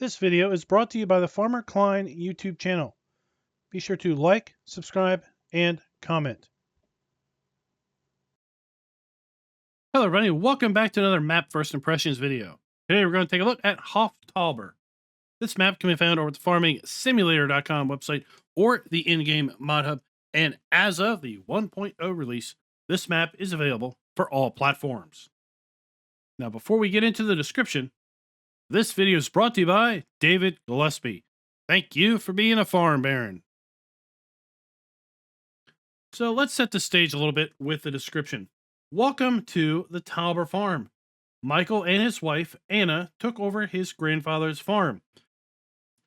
This video is brought to you by the Farmer Klein YouTube channel. Be sure to like, subscribe, and comment. Hello everybody, welcome back to another map first impressions video. Today we're going to take a look at Hof Talbauer. This map can be found over at the farmingsimulator.com website or the in-game mod hub, and as of the 1.0 release, this map is available for all platforms. Now before we get into the description, this video is brought to you by David Gillespie. Thank you for being a farm baron. So let's set the stage a little bit with the description. Welcome to the Talbauer farm. Michael and his wife, Anna, took over his grandfather's farm.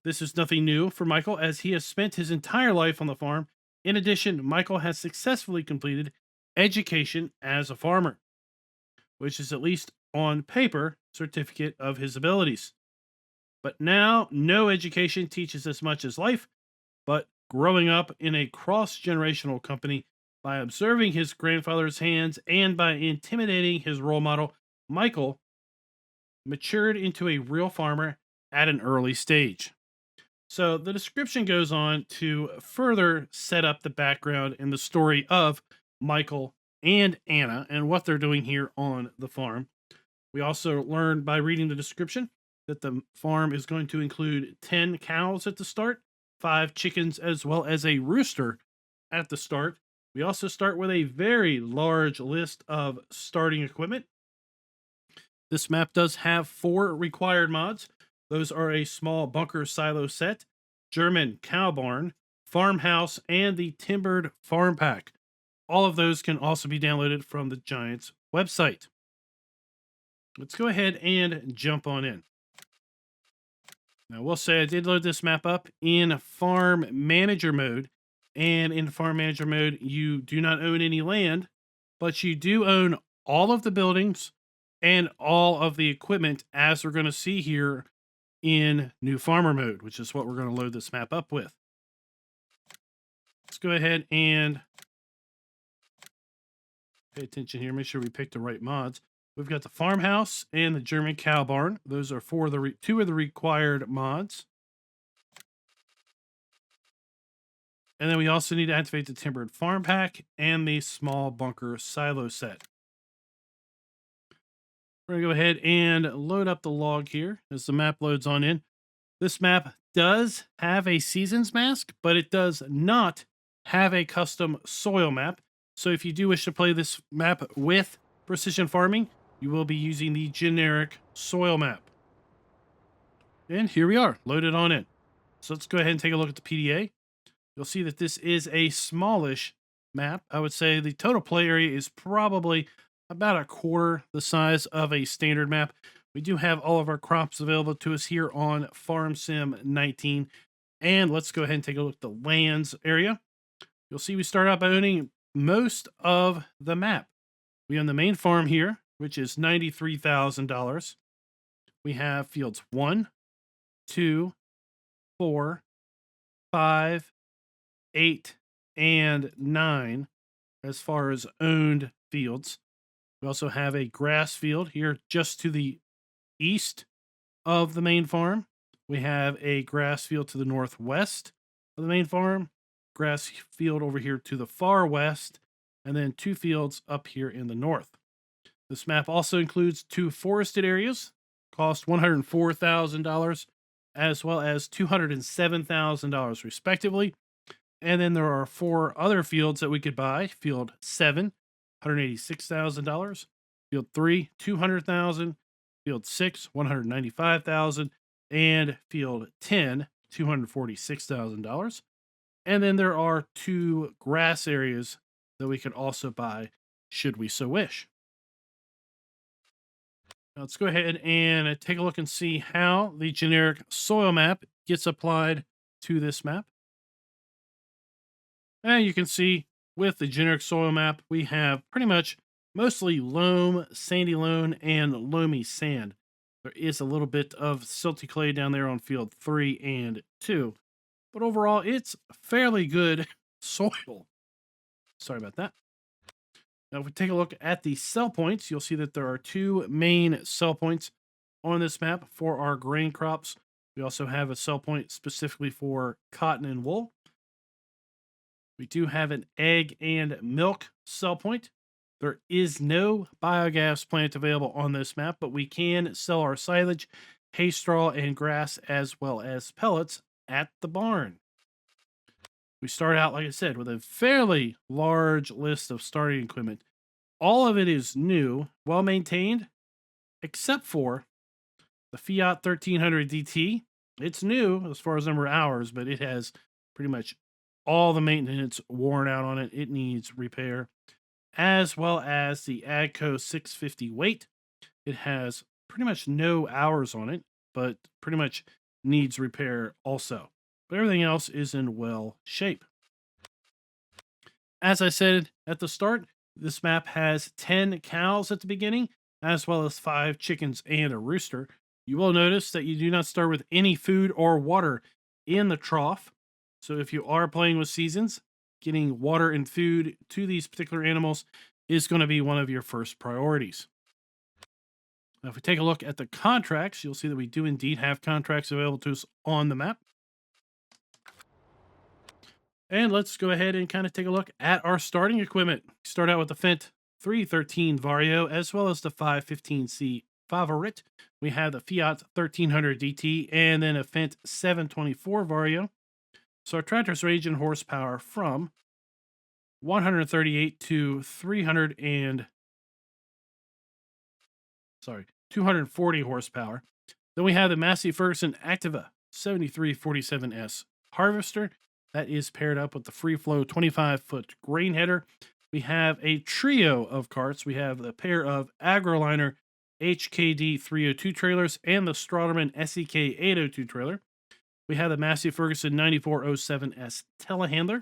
This is nothing new for Michael, as he has spent his entire life on the farm. In addition, Michael has successfully completed education as a farmer, which is, at least on paper, certificate of his abilities. But now, no education teaches as much as life, but growing up in a cross-generational company, by observing his grandfather's hands and by intimidating his role model, Michael matured into a real farmer at an early stage. So the description goes on to further set up the background and the story of Michael and Anna and what they're doing here on the farm. We also learned by reading the description that the farm is going to include 10 cows at the start, 5 chickens, as well as a rooster at the start. We also start with a very large list of starting equipment. This map does have 4 required mods. Those are a small bunker silo set, German cow barn, farmhouse, and the timbered farm pack. All of those can also be downloaded from the Giants website. Let's go ahead and jump on in. Now, we'll say I did load this map up in farm manager mode. And in farm manager mode, you do not own any land, but you do own all of the buildings and all of the equipment, as we're going to see here in new farmer mode, which is what we're going to load this map up with. Let's go ahead and pay attention here. Make sure we pick the right mods. We've got the farmhouse and the German cow barn. Those are 2 of the required mods. And then we also need to activate the timbered farm pack and the small bunker silo set. We're going to go ahead and load up the log here as the map loads on in. This map does have a seasons mask, but it does not have a custom soil map. So if you do wish to play this map with precision farming, you will be using the generic soil map. And here we are, loaded on in. So let's go ahead and take a look at the PDA. You'll see that this is a smallish map. I would say the total play area is probably about a quarter the size of a standard map. We do have all of our crops available to us here on Farm Sim 19. And let's go ahead and take a look at the lands area. You'll see we start out by owning most of the map. We own the main farm here, which is $93,000. We have fields 1, 2, 4, 5, 8, and 9 as far as owned fields. We also have a grass field here just to the east of the main farm. We have a grass field to the northwest of the main farm, grass field over here to the far west, and then 2 fields up here in the north. This map also includes 2 forested areas, cost $104,000 as well as $207,000 respectively. And then there are 4 other fields that we could buy. Field 7, $186,000. Field 3, $200,000. Field 6, $195,000. And Field 10, $246,000. And then there are 2 grass areas that we could also buy, should we so wish. Now let's go ahead and take a look and see how the generic soil map gets applied to this map. And you can see with the generic soil map, we have pretty much mostly loam, sandy loam, and loamy sand. There is a little bit of silty clay down there on field 3 and 2. But overall, it's fairly good soil. Sorry about that. Now, if we take a look at the sell points, you'll see that there are 2 main sell points on this map for our grain crops. We also have a sell point specifically for cotton and wool. We do have an egg and milk sell point. There is no biogas plant available on this map, but we can sell our silage, hay straw, and grass as well as pellets at the barn. We start out, like I said, with a fairly large list of starting equipment. All of it is new, well maintained, except for the Fiat 1300 DT. It's new as far as number of hours, but it has pretty much all the maintenance worn out on it. It needs repair, as well as the Agco 650 weight. It has pretty much no hours on it, but pretty much needs repair also. But everything else is in well shape. As I said at the start, this map has 10 cows at the beginning, as well as 5 chickens and a rooster. You will notice that you do not start with any food or water in the trough. So if you are playing with seasons, getting water and food to these particular animals is going to be one of your first priorities. Now, if we take a look at the contracts, you'll see that we do indeed have contracts available to us on the map. And let's go ahead and kind of take a look at our starting equipment. Start out with the Fendt 313 Vario as well as the 515C Favorit. We have the Fiat 1300 DT and then a Fendt 724 Vario. So our tractors range in horsepower from 138 to 240 horsepower. Then we have the Massey Ferguson Activa 7347S harvester. That is paired up with the Free Flow 25-foot grain header. We have a trio of carts. We have a pair of AgroLiner HKD 302 trailers and the Strauderman SEK 802 trailer. We have the Massey Ferguson 9407S telehandler.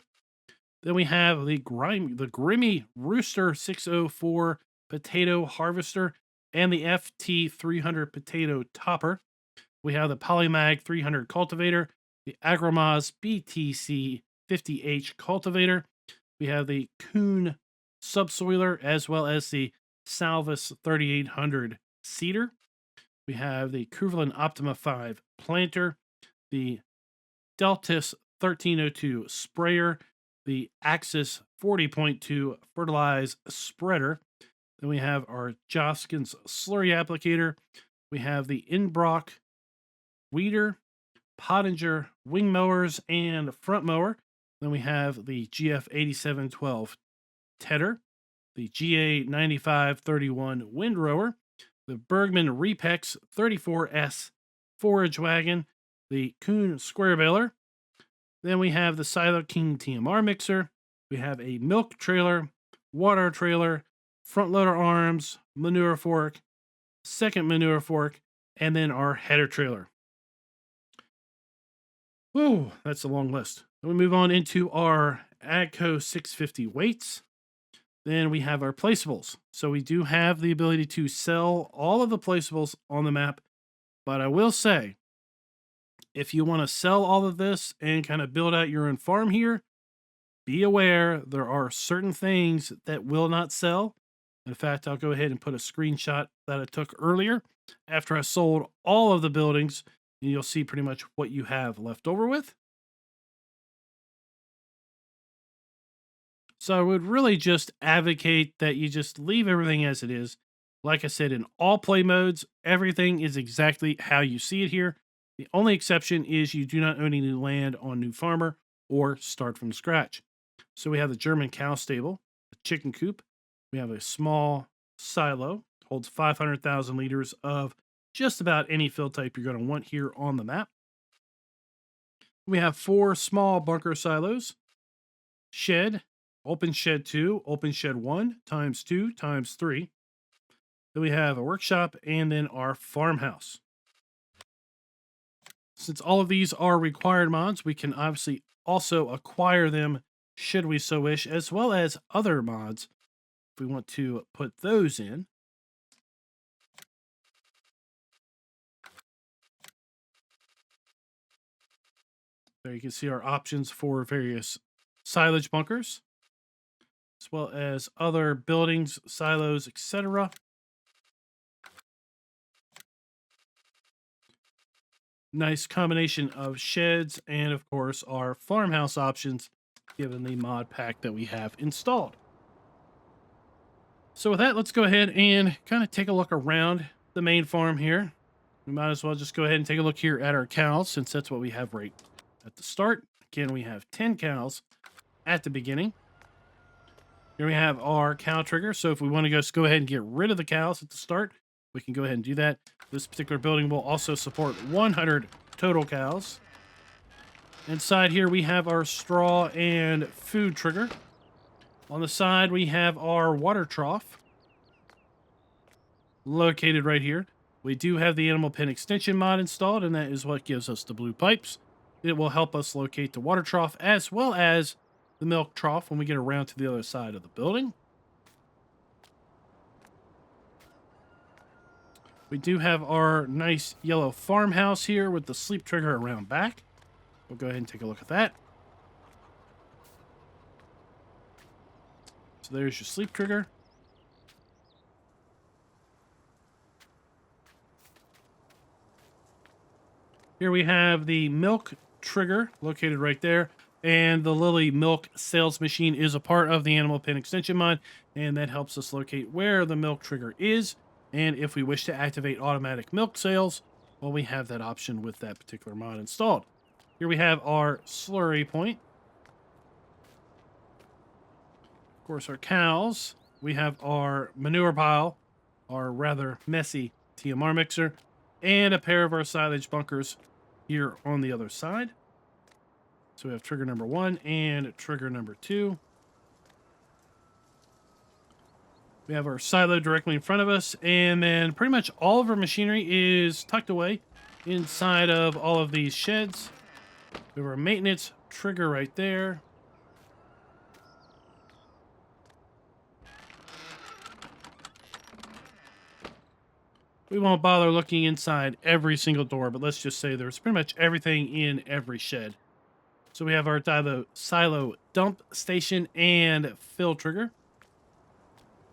Then we have the Grimmy Rooster 604 potato harvester and the FT 300 potato topper. We have the Polymag 300 cultivator, the Agromaz BTC 50H cultivator. We have the Kuhn subsoiler as well as the Salvis 3800 seeder. We have the Kuverlin Optima 5 planter, the Deltis 1302 sprayer, the Axis 40.2 fertilize spreader. Then we have our Joskins slurry applicator. We have the Inbrock weeder, Pottinger wing mowers and front mower. Then we have the GF 8712 tedder, the GA 9531 windrower, the Bergman Repex 34S forage wagon, the Kuhn square baler. Then we have the Silo King TMR mixer. We have a milk trailer, water trailer, front loader arms, manure fork, second manure fork, and then our header trailer. Whoa, that's a long list. Then we move on into our Agco 650 weights. Then we have our placeables. So we do have the ability to sell all of the placeables on the map. But I will say, if you want to sell all of this and kind of build out your own farm here, be aware there are certain things that will not sell. In fact, I'll go ahead and put a screenshot that I took earlier after I sold all of the buildings, and you'll see pretty much what you have left over with. So I would really just advocate that you just leave everything as it is. Like I said, in all play modes, everything is exactly how you see it here. The only exception is you do not own any land on New Farmer or start from scratch. So we have the German cow stable, a chicken coop. We have a small silo, holds 500,000 liters of just about any fill type you're going to want here on the map. We have 4 small bunker silos, shed, open shed 2, open shed 1, times 2, times 3. Then we have a workshop and then our farmhouse. Since all of these are required mods, we can obviously also acquire them should we so wish, as well as other mods if we want to put those in. There you can see our options for various silage bunkers, as well as other buildings, silos, etc. Nice combination of sheds and, of course, our farmhouse options given the mod pack that we have installed. So with that, let's go ahead and kind of take a look around the main farm here. We might as well just go ahead and take a look here at our cows, since that's what we have right at the start. Again, we have 10 cows at the beginning. Here we have our cow trigger. So if we want to just go ahead and get rid of the cows at the start, we can go ahead and do that. This particular building will also support 100 total cows. Inside here, we have our straw and food trigger. On the side, we have our water trough located right here. We do have the animal pen extension mod installed, and that is what gives us the blue pipes. It will help us locate the water trough as well as the milk trough when we get around to the other side of the building. We do have our nice yellow farmhouse here with the sleep trigger around back. We'll go ahead and take a look at that. So there's your sleep trigger. Here we have the milk trigger located right there. And the Lily milk sales machine is a part of the animal pen extension mod. And that helps us locate where the milk trigger is. And if we wish to activate automatic milk sales, well, we have that option with that particular mod installed. Here we have our slurry point. Of course, our cows. We have our manure pile, our rather messy TMR mixer, and a pair of our silage bunkers here on the other side. So we have trigger number 1 and trigger number 2. We have our silo directly in front of us, and then pretty much all of our machinery is tucked away inside of all of these sheds. We have our maintenance trigger right there. We won't bother looking inside every single door, but let's just say there's pretty much everything in every shed. So we have our silo dump station and fill trigger.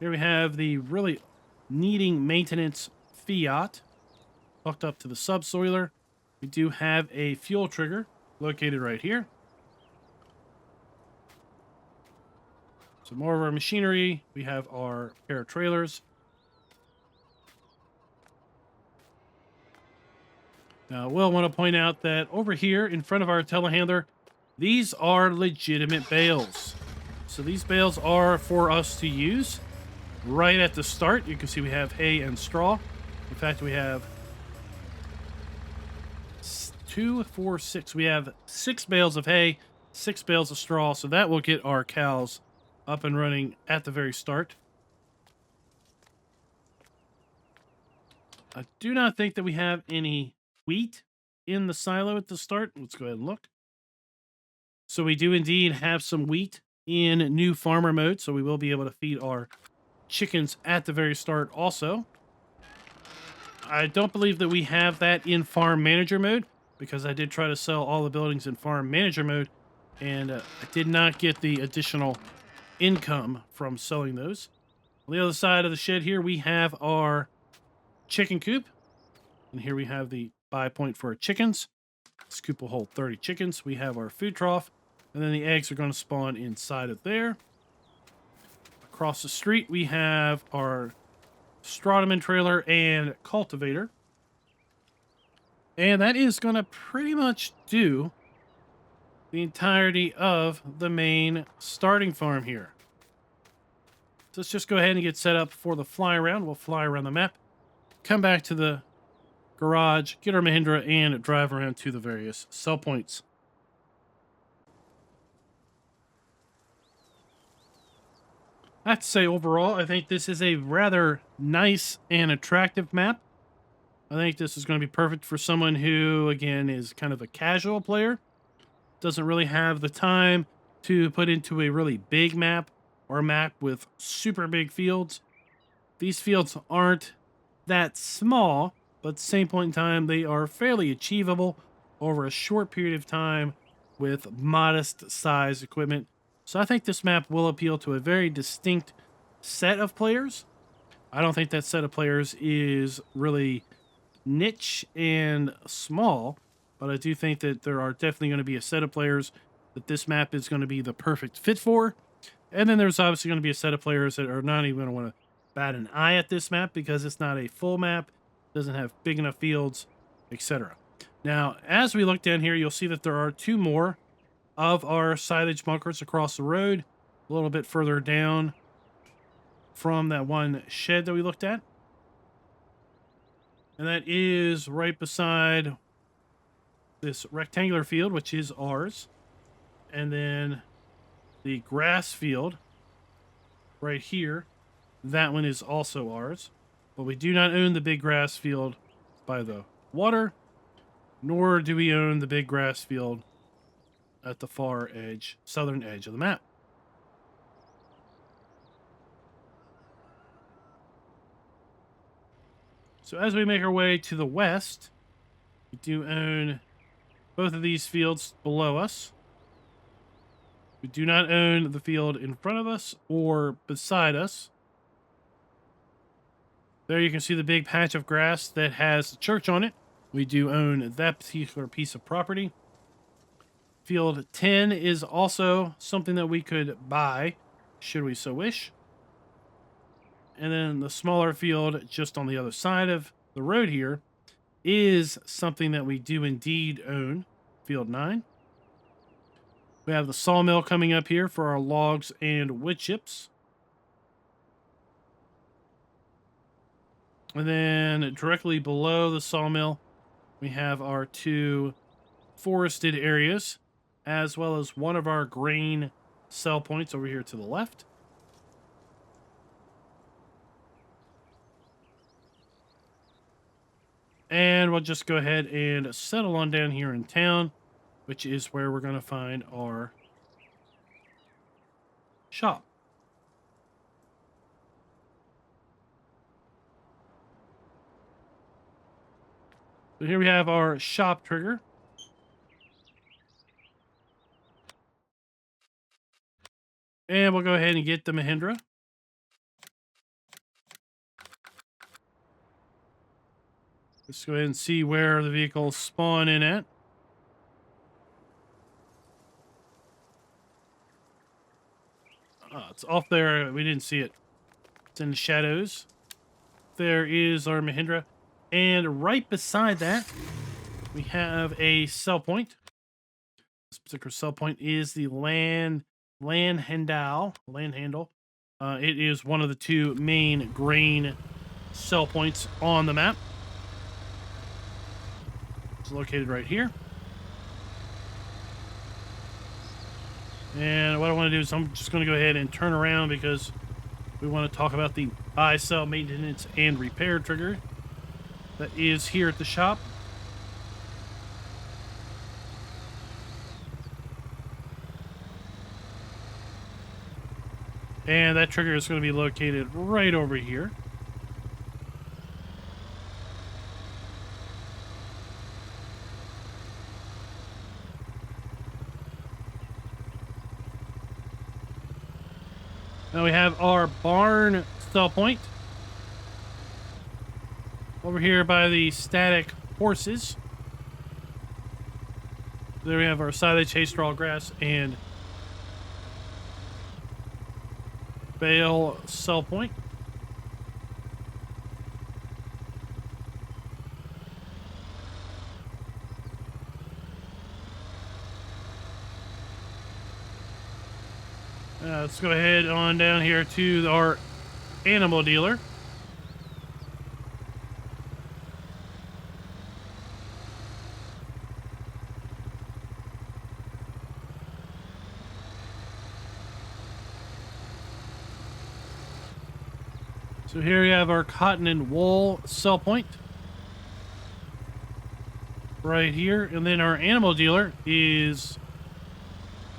Here we have the really needing maintenance Fiat hooked up to the subsoiler. We do have a fuel trigger located right here. So more of our machinery. We have our pair of trailers. Now, I will want to point out that over here in front of our telehandler, these are legitimate bales. So these bales are for us to use right at the start. You can see we have hay and straw. In fact, we have 2, 4, 6. We have 6 bales of hay, 6 bales of straw. So that will get our cows up and running at the very start. I do not think that we have any wheat in the silo at the start. Let's go ahead and look. So we do indeed have some wheat in new farmer mode, so we will be able to feed our chickens at the very start also. I don't believe that we have that in farm manager mode, because I did try to sell all the buildings in farm manager mode, and I did not get the additional income from selling those. On the other side of the shed here, we have our chicken coop, and here we have the buy point for our chickens. This coop will hold 30 chickens. We have our food trough, and then the eggs are going to spawn inside of there. Across the street, we have our Stratoman trailer and cultivator. And that is going to pretty much do the entirety of the main starting farm here. So let's just go ahead and get set up for the fly around. We'll fly around the map, come back to the garage, get our Mahindra, and drive around to the various sell points. I have to say, overall, I think this is a rather nice and attractive map. I think this is going to be perfect for someone who, again, is kind of a casual player. Doesn't really have the time to put into a really big map or a map with super big fields. These fields aren't that small, but at the same point in time, they are fairly achievable over a short period of time with modest size equipment. So I think this map will appeal to a very distinct set of players. I don't think that set of players is really niche and small. but I do think that there are definitely going to be a set of players that this map is going to be the perfect fit for. And then there's obviously going to be a set of players that are not even going to want to bat an eye at this map because it's not a full map, doesn't have big enough fields, etc. Now, as we look down here, you'll see that there are two more of our silage bunkers across the road, a little bit further down from that one shed that we looked at. And that is right beside this rectangular field, which is ours. And then the grass field right here, that one is also ours. But we do not own the big grass field by the water, nor do we own the big grass field at the far edge, southern edge of the map. So as we make our way to the west, we do own both of these fields below us. We do not own the field in front of us or beside us. There you can see the big patch of grass that has the church on it. We do own that particular piece of property. Field 10 is also something that we could buy, should we so wish. And then the smaller field just on the other side of the road here is something that we do indeed own, Field 9. We have the sawmill coming up here for our logs and wood chips. And then directly below the sawmill, we have our two forested areas, as well as one of our grain sell points over here to the left. And we'll just go ahead and settle on down here in town, which is where we're going to find our shop. So here we have our shop trigger. And we'll go ahead and get the Mahindra. Let's go ahead and see where the vehicles spawn in at. Oh, it's off there. We didn't see it. It's in the shadows. There is our Mahindra. And right beside that, we have a sell point. This particular sell point is the land handle. It is one of the two main grain sell points on the map. It's located right here. And what I want to do is I'm just going to go ahead and turn around because we want to talk about the buy, sell, maintenance, and repair trigger that is here at the shop. And that trigger is going to be located right over here. Now we have our barn sell point over here by the static horses. There we have our silage, hay, straw, grass, and bale sell point. Let's go ahead on down here to our animal dealer. So here we have our cotton and wool sell point. Right here. And then our animal dealer is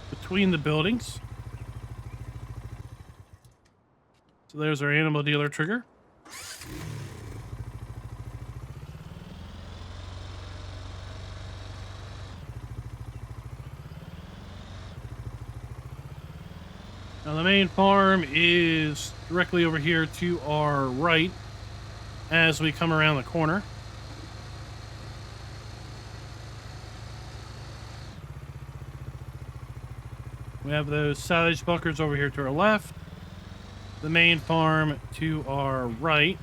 between the buildings. So there's our animal dealer trigger. Now the main farm is directly over here to our right as we come around the corner. We have those silage bunkers over here to our left. The main farm to our right.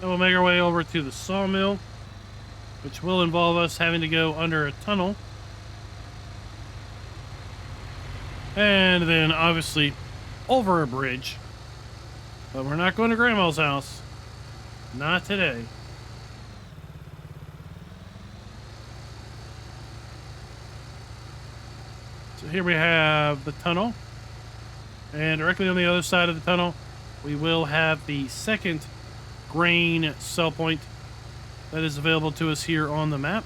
Then we'll make our way over to the sawmill, which will involve us having to go under a tunnel. And then, obviously, over a bridge. But we're not going to Grandma's house. Not today. So here we have the tunnel. And directly on the other side of the tunnel, we will have the second grain sell point that is available to us here on the map.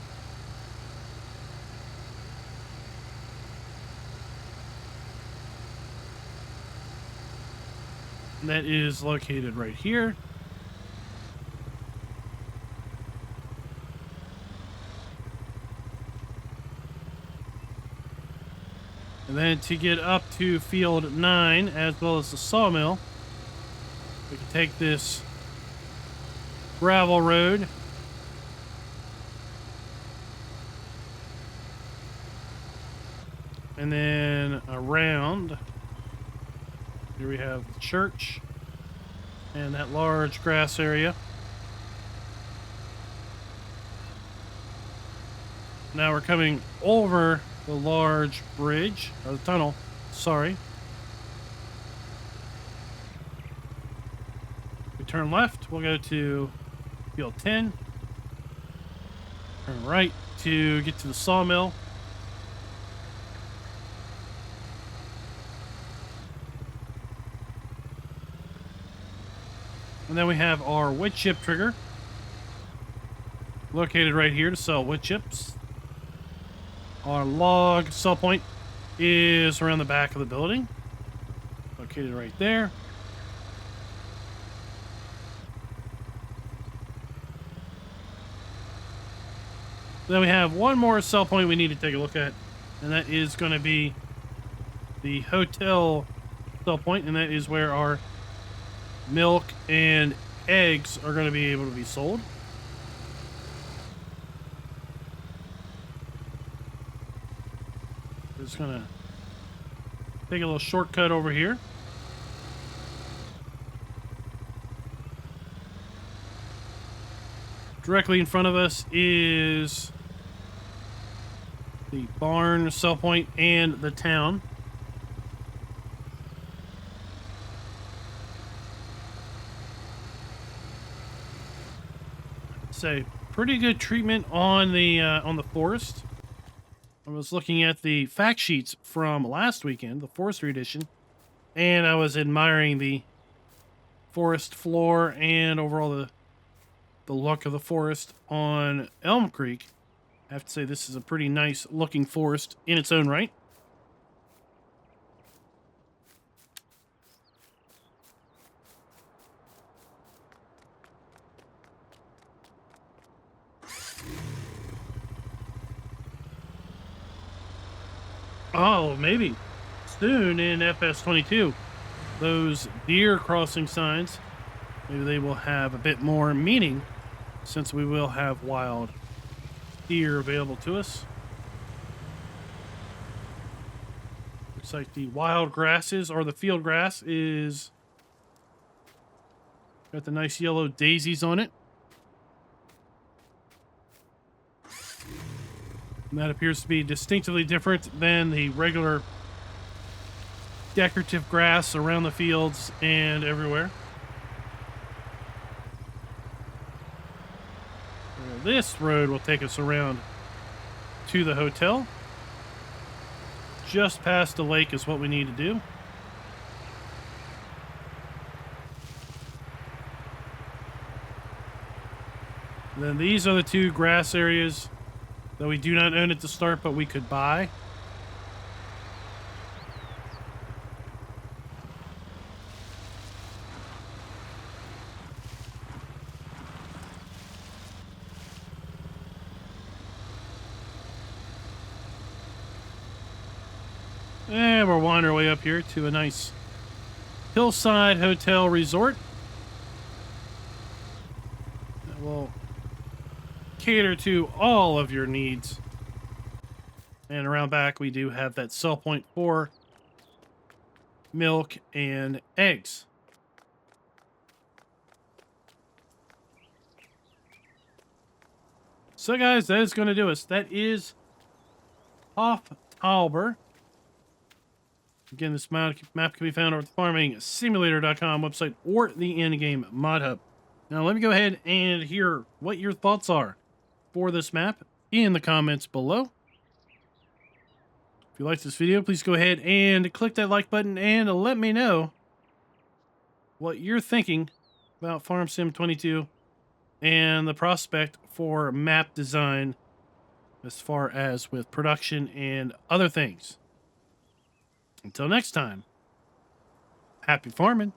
And that is located right here. And then to get up to field 9, as well as the sawmill, we can take this gravel road. And then around, here we have the church and that large grass area. Now we're coming over the large bridge, or the tunnel, sorry. We turn left, we'll go to field 10. Turn right to get to the sawmill. And then we have our wood chip trigger, located right here to sell wood chips. Our log sell point is around the back of the building, located right there. Then we have one more sell point we need to take a look at, and that is going to be the hotel sell point, and that is where our milk and eggs are going to be able to be sold. Just going to take a little shortcut over here. Directly in front of us is the barn sell point and the town. Say pretty good treatment on the forest. I was looking at the fact sheets from last weekend, the forestry edition, and I was admiring the forest floor and overall the look of the forest on Elm Creek. I have to say this is a pretty nice looking forest in its own right. Oh, maybe soon in FS22, those deer crossing signs, maybe they will have a bit more meaning, since we will have wild deer available to us. Looks like the wild grasses, or the field grass, is got the nice yellow daisies on it. And that appears to be distinctively different than the regular decorative grass around the fields and everywhere. Well, this road will take us around to the hotel. Just past the lake is what we need to do. And then these are the two grass areas that we do not own at the start, but we could buy. And we're winding our way up here to a nice hillside hotel resort that will cater to all of your needs. And around back, we do have that sell point for milk and eggs. So, guys, that is going to do us. That is Hof Talbauer. Again, this map can be found over at the farmingsimulator.com website or the in-game mod hub. Now, let me go ahead and hear what your thoughts are for this map in the comments below. If you liked this video, please go ahead and click that like button and let me know what you're thinking about Farm Sim 22 and the prospect for map design as far as with production and other things. Until next time, happy farming.